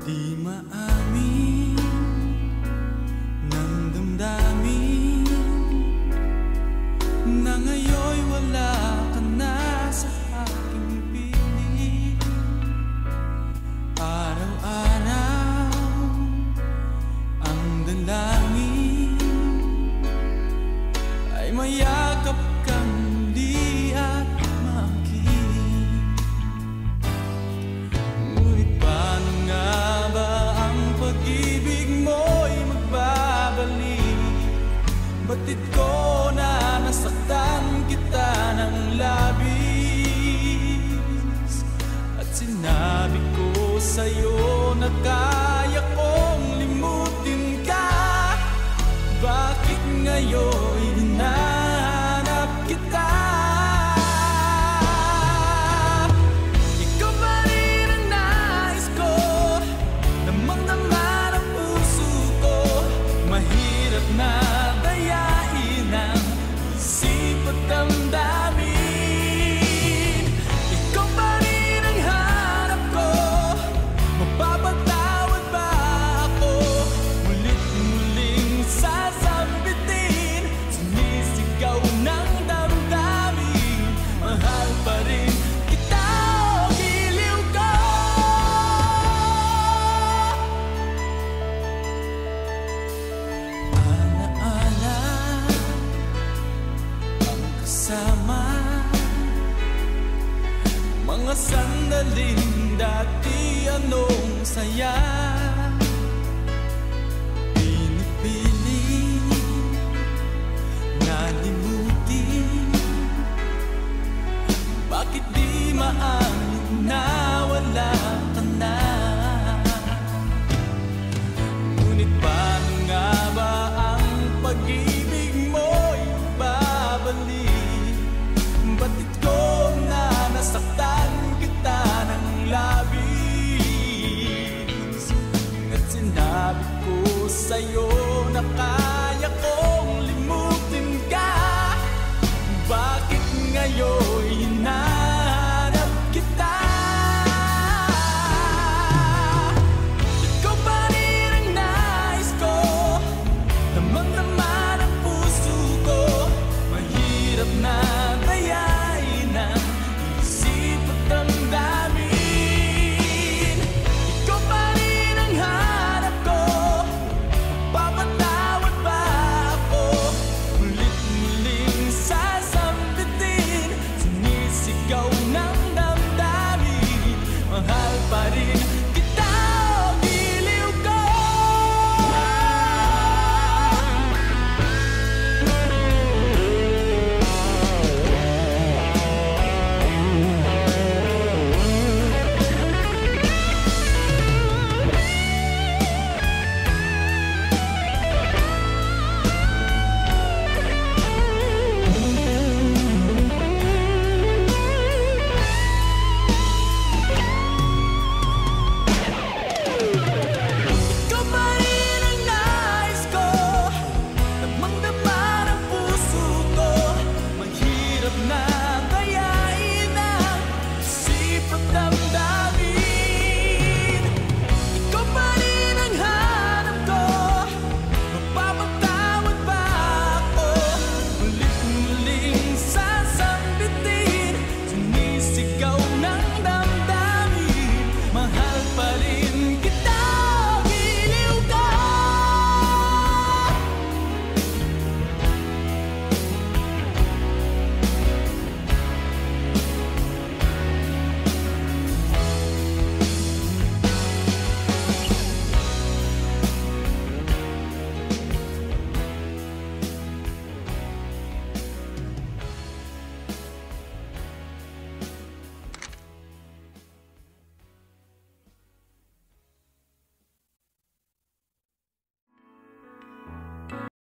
Di maamin ng damdamin na ngayon'y wala ka na sa aking piling. Araw-araw ang dalangin ay mayakap kang muli at makinig. Ngunit paano nga ba ang pag-ibig mo'y magbabalik? Batid ko na nasaktan kita ng labis, at sinabi ko sa'yo na kaya kong limutin ka. Bakit ngayon hinahanap kita? Ikaw pa rin ang nais ko, damang-dama ng puso ko. Mahirap na dayain ang isip at damdamin. Ikaw pa rin ang hanap ko, mapapatawad ba ako? Mulit-muling sasambitin, sumisigaw ng damdamin. Mahal pa rin kita, o giliw ko. Alaala ang kasama, mga sandaling dati anong saya. Pinipiling nalimutin, bakit di maamin na wala ka na? Ngunit paano nga ba ang pag-ibig mo'y babalik? Batid ko na nasaktan kita ng labis, at sinabi ko sa'yo